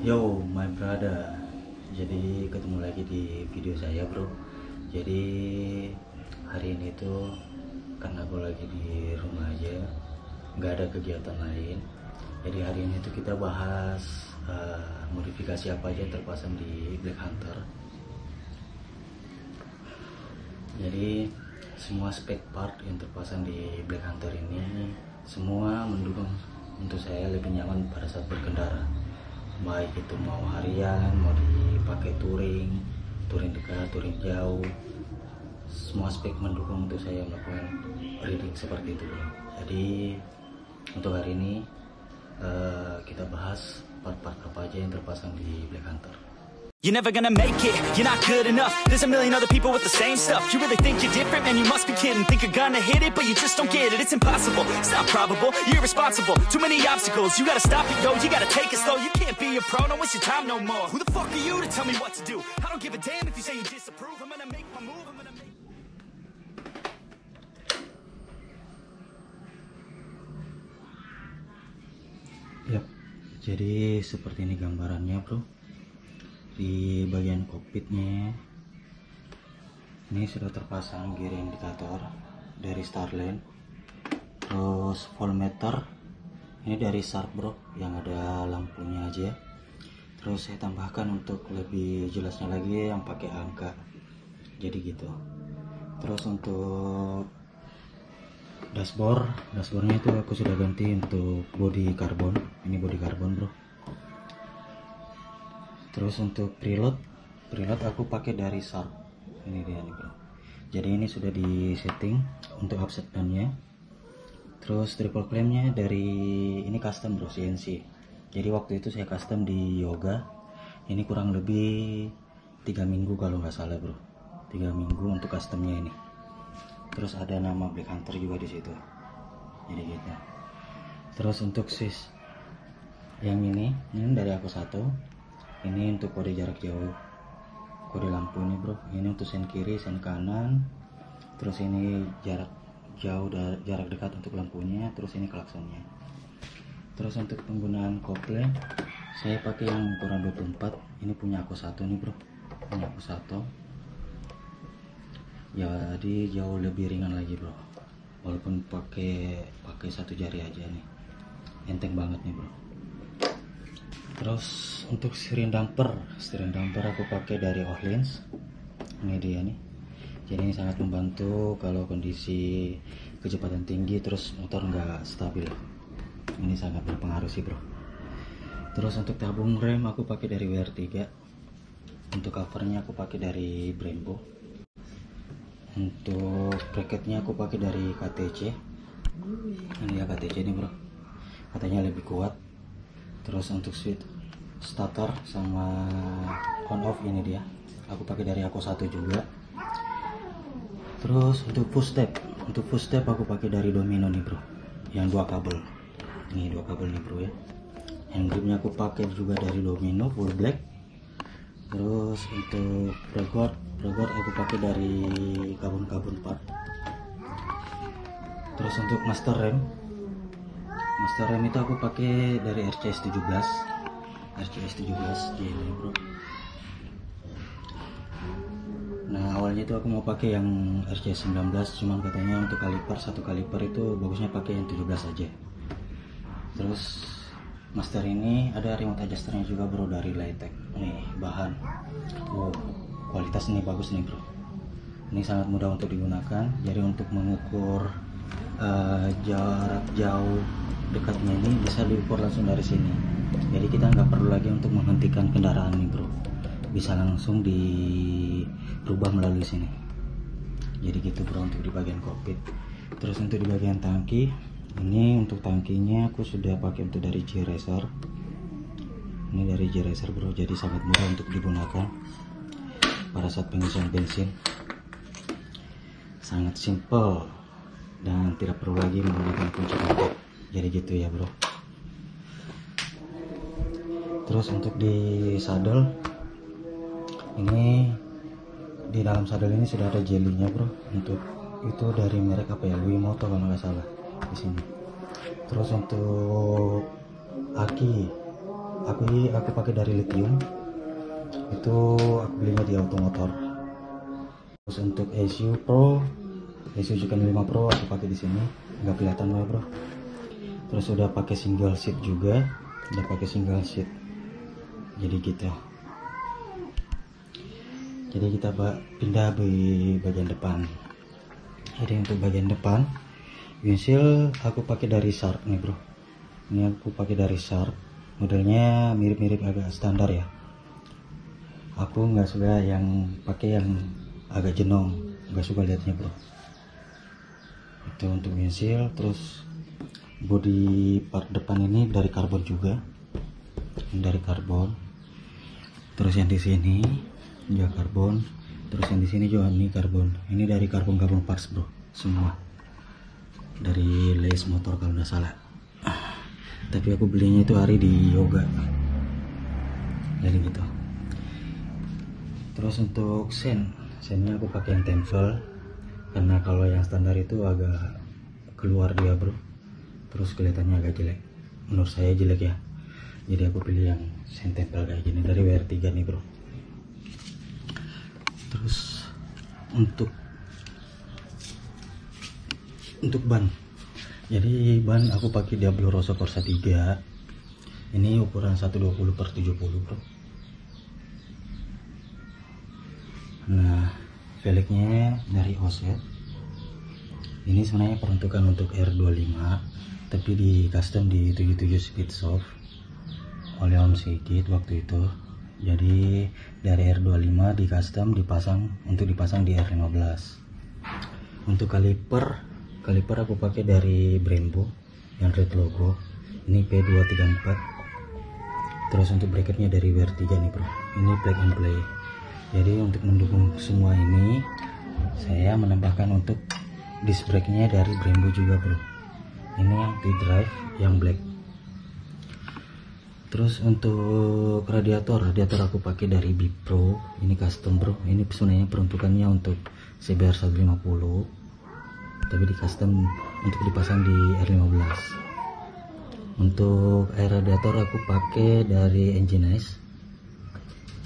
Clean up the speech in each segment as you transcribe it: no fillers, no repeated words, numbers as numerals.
Yo, my brother. Jadi ketemu lagi di video saya, bro. Jadi hari ini tuh karena gue lagi di rumah aja, nggak ada kegiatan lain. Jadi hari ini tuh kita bahas modifikasi apa aja yang terpasang di Black Hunter. Jadi semua spek part yang terpasang di Black Hunter ini semua mendukung untuk saya lebih nyaman pada saat berkendara. Baik itu mau harian, mau dipakai touring dekat, touring jauh, semua spek mendukung untuk saya melakukan riding seperti itu, bro. Jadi untuk hari ini kita bahas part-part apa aja yang terpasang di Black Hunter. You're never gonna make it, you're not good enough. There's a million other people with the same stuff. You really think you're different? Man, you must be kidding. Think you're gonna hit it, but you just don't get it. It's impossible, it's not probable, you're irresponsible. Too many obstacles, you gotta stop it, yo. You gotta take it slow, you can't be a pro. Don't waste your time no more. Who the fuck are you to tell me what to do? I don't give a damn if you say you disapprove. I'm gonna make my move, I'm gonna make... Yap, jadi seperti ini gambarannya, bro. Di bagian kokpitnya ini sudah terpasang gear indikator dari Starland, terus voltmeter ini dari Sharp, bro, yang ada lampunya aja. Terus saya tambahkan untuk lebih jelasnya lagi yang pakai angka, jadi gitu. Terus untuk dashboardnya itu aku sudah ganti untuk body karbon. Ini body karbon, bro. Terus untuk preload aku pakai dari Sharp. Ini dia nih, bro. Jadi ini sudah di setting untuk offset ban-nya. Terus triple clampnya dari ini custom, bro, CNC. Jadi waktu itu saya custom di Yoga. Ini kurang lebih 3 minggu kalau nggak salah, bro. 3 minggu untuk customnya ini. Terus ada nama Black Hunter juga di situ. Jadi gitu. Terus untuk switch yang ini dari aku satu. Ini untuk kode jarak jauh, kode lampu ini, bro. Ini untuk sen kiri, sen kanan. Terus ini jarak jauh, jarak dekat untuk lampunya. Terus ini klaksonnya. Terus untuk penggunaan kopling, saya pakai yang ukuran 24. Ini punya aku satu nih, bro. Punya aku satu. Jadi jauh lebih ringan lagi, bro. Walaupun pakai satu jari aja nih, enteng banget nih, bro. Terus untuk steering damper aku pakai dari Orleans. Ini dia nih. Jadi ini sangat membantu kalau kondisi kecepatan tinggi terus motor nggak stabil. Ini sangat berpengaruh sih, bro. Terus untuk tabung rem aku pakai dari WR3. Untuk covernya aku pakai dari Brembo. Untuk bracketnya aku pakai dari KTC. Ini ya KTC nih, bro. Katanya lebih kuat. Terus untuk switch starter sama on off ini dia aku pakai dari aku satu juga. Terus untuk push step aku pakai dari Domino nih, bro, yang 2 kabel. Ini 2 kabel nih, bro, ya. Hand gripnya aku pakai juga dari Domino full black. Terus untuk preguard aku pakai dari karbon part. Terus untuk master rem itu aku pakai dari RCS 17 ini, bro. Nah awalnya itu aku mau pakai yang RCS 19, cuman katanya untuk satu kaliper itu bagusnya pakai yang 17 aja. Terus master ini ada remote adjusternya juga, bro, dari Lightech. Nih bahan, kualitas ini bagus nih, bro. Ini sangat mudah untuk digunakan. Jadi untuk mengukur jarak jauh dekatnya ini bisa diukur langsung dari sini. Jadi kita nggak perlu lagi untuk menghentikan kendaraan nih, bro. Bisa langsung dirubah melalui sini. Jadi gitu, bro, untuk di bagian kokpit. Terus untuk di bagian tangki, ini untuk tangkinya aku sudah pakai untuk dari G-Racer. Ini dari G-Racer, bro. Jadi sangat mudah untuk digunakan pada saat pengisian bensin. Sangat simple dan tidak perlu lagi menggunakan kunci kontak. Jadi gitu ya, bro. Terus untuk di saddle ini, di dalam saddle ini sudah ada jelinya, bro. Untuk itu dari merek apa ya, Louis Moto kalau nggak salah di sini. Terus untuk aki aku pakai dari lithium, itu aku belinya di Automotor. Terus untuk ECU Chicken 5 Pro aku pakai di sini, nggak kelihatan ya bro. Terus udah pakai single seat juga, jadi gitu. Jadi kita pindah di bagian depan. Jadi untuk bagian depan windshield aku pakai dari Shark nih bro. Ini aku pakai dari Shark, modelnya mirip-mirip agak standar ya. Aku nggak suka yang pakai yang agak jenong, nggak suka liatnya bro. Itu untuk windshield. Terus body part depan ini dari karbon juga, ini dari karbon. Terus yang di sini juga karbon. Terus yang di sini juga ini karbon. Ini dari karbon parts bro, semua dari Les Motor kalau nggak salah. Tapi aku belinya itu hari di Yoga, jadi gitu. Terus untuk sennya aku pakai yang temple, karena kalau yang standar itu agak keluar dia bro, terus kelihatannya agak jelek, menurut saya jelek ya. Jadi aku pilih yang sen temple kayak gini dari WR3 nih bro. Terus untuk ban, jadi ban aku pakai Diablo Rosso Corsa 3, ini ukuran 120/70 bro. Nah, velgnya dari Offset. Ini sebenarnya peruntukan untuk R25, tapi di custom di 77 speed soft oleh Om Sigit waktu itu. Jadi dari R25 di custom dipasang di R15. Untuk kaliper aku pakai dari Brembo yang red logo, ini P234. Terus untuk bracketnya dari WR3 nih bro, ini plug and play. Jadi untuk mendukung semua ini, saya menambahkan untuk disc brake-nya dari Brembo juga bro. Ini yang T-Drive yang black. Terus untuk radiator aku pakai dari Bipro, ini custom bro. Ini sebenarnya peruntukannya untuk CBR 150, tapi di custom untuk dipasang di R15. Untuk air radiator aku pakai dari Engines,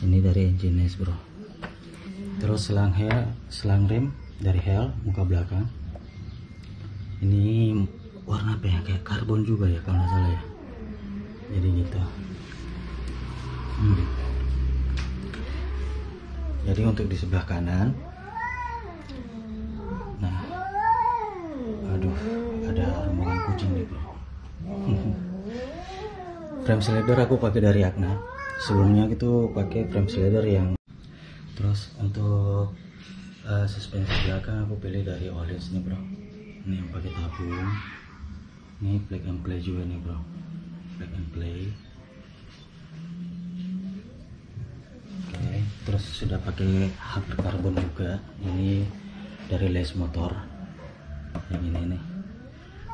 ini dari Engines bro. Terus selang rem dari Hell muka belakang, ini warna apa ya, kayak karbon juga ya kalau nggak salah ya, jadi gitu. Jadi untuk di sebelah kanan, nah aduh ada rombongan kucing nih bro. Frame slider aku pakai dari Agna, sebelumnya itu pakai frame slider yang. Terus untuk suspensi belakang aku pilih dari Olis nih bro, ini yang pakai tabung. Ini plug and play juga nih bro, plug and play. Oke, terus sudah pakai hub karbon juga, ini dari Les Motor yang ini nih,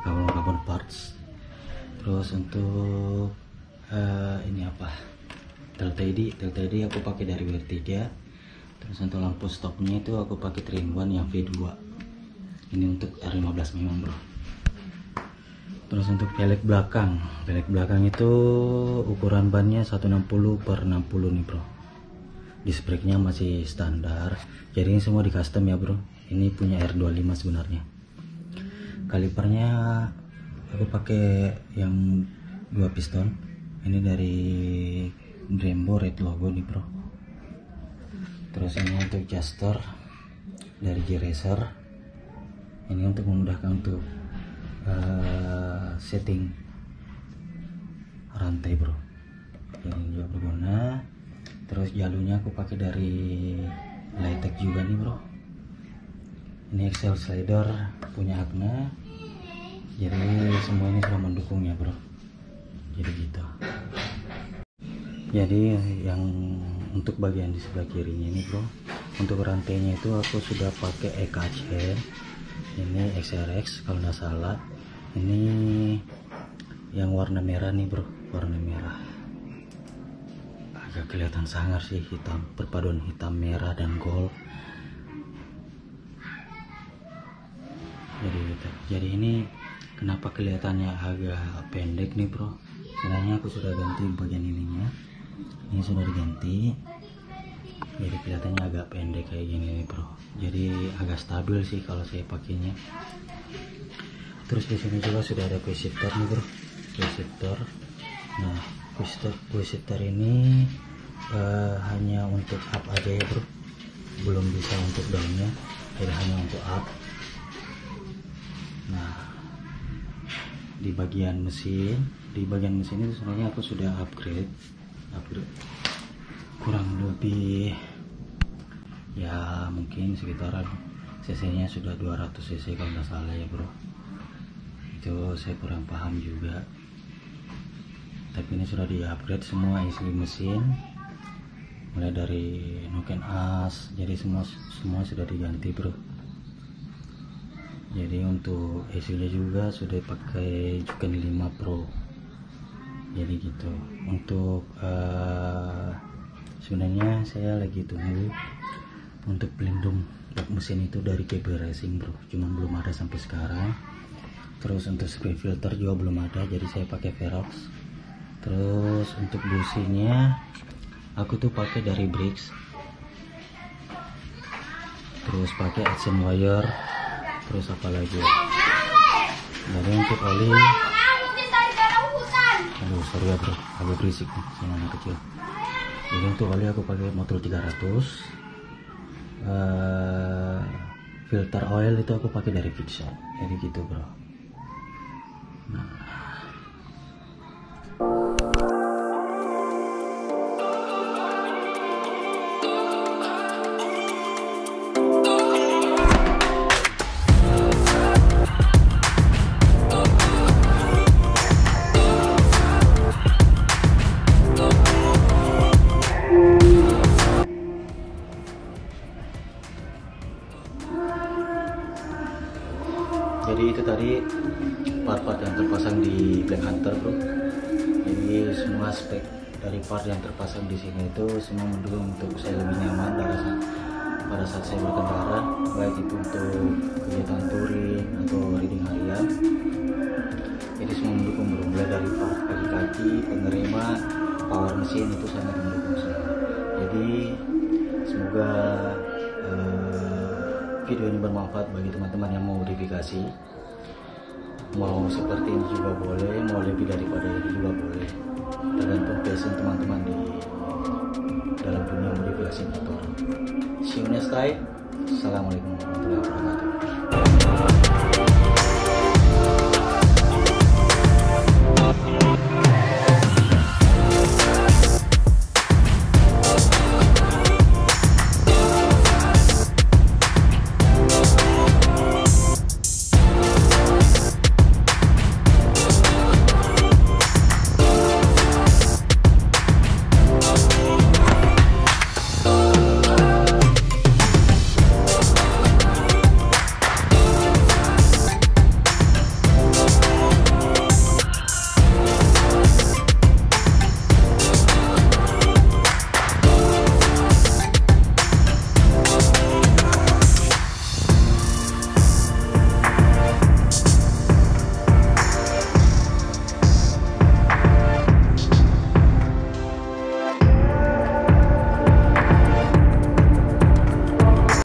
karbon parts. Terus untuk ini apa, TLTD aku pakai dari WR3. Terus untuk lampu stopnya itu aku pakai 3-in-1 yang V2, ini untuk R15 memang bro. Terus untuk velg belakang itu ukuran bannya 160/60 nih bro. Disc brake-nya masih standar, jadi ini semua di custom ya bro. Ini punya R25 sebenarnya. Kalipernya aku pakai yang 2 piston, ini dari Brembo red logo nih bro. Terus ini untuk adjuster dari G-Racer, ini untuk memudahkan untuk setting rantai bro, ini juga berguna. Terus jalurnya aku pakai dari Lightech juga nih bro. Ini Excel slider punya Agna, jadi semua ini sudah mendukungnya bro, jadi gitu. Jadi yang untuk bagian di sebelah kirinya ini bro, untuk rantainya itu aku sudah pakai EKCN, ini XRX kalau nggak salah. Ini yang warna merah nih bro, warna merah, agak kelihatan sangar sih, hitam, perpaduan hitam merah dan gold, jadi gitu. Jadi ini kenapa kelihatannya agak pendek nih bro, sebenarnya aku sudah ganti bagian ininya, ini sudah diganti, jadi kelihatannya agak pendek kayak gini nih bro, jadi agak stabil sih kalau saya pakainya. Terus di sini juga sudah ada quick shifter nih bro, quick shifter. Nah quick shifter ini hanya untuk up aja ya bro, belum bisa untuk downnya, jadi hanya untuk up. Nah di bagian mesin itu sebenarnya aku sudah upgrade kurang lebih ya mungkin sekitaran cc nya sudah 200 cc kalau nggak salah ya bro, itu saya kurang paham juga, tapi ini sudah di upgrade semua isi mesin mulai dari noken as, jadi semua sudah diganti bro. Jadi untuk ECU-nya juga sudah pakai Juken 5 Pro, jadi gitu. Untuk sebenarnya saya lagi tunggu untuk pelindung bak mesin itu dari KB Racing bro, cuman belum ada sampai sekarang. Terus untuk spray filter juga belum ada, jadi saya pakai Verox. Terus untuk businya aku tuh pakai dari Brix, terus pakai action wire, terus apa lagi ya? Jadi untuk oli, aduh sorry ya bro, agak berisik nih sama anak kecil. Jadi untuk oli aku pakai Motul 300, filter oil itu aku pakai dari Fixshot, jadi gitu bro. Nah jadi itu tadi part-part yang terpasang di Black Hunter bro. Jadi semua spek dari part yang terpasang di sini itu semua mendukung untuk saya lebih nyaman pada saat saya berkendara, baik itu untuk kegiatan touring atau riding harian. Jadi semua mendukung bro, mulai dari part kaki-kaki, penerima, power mesin itu sangat mendukung semua. Jadi semoga video ini bermanfaat bagi teman-teman yang mau modifikasi, mau seperti ini juga boleh, mau lebih daripada ini juga boleh, tergantung passion teman-teman di dalam dunia modifikasi motor. See you next time. Assalamualaikum warahmatullahi wabarakatuh.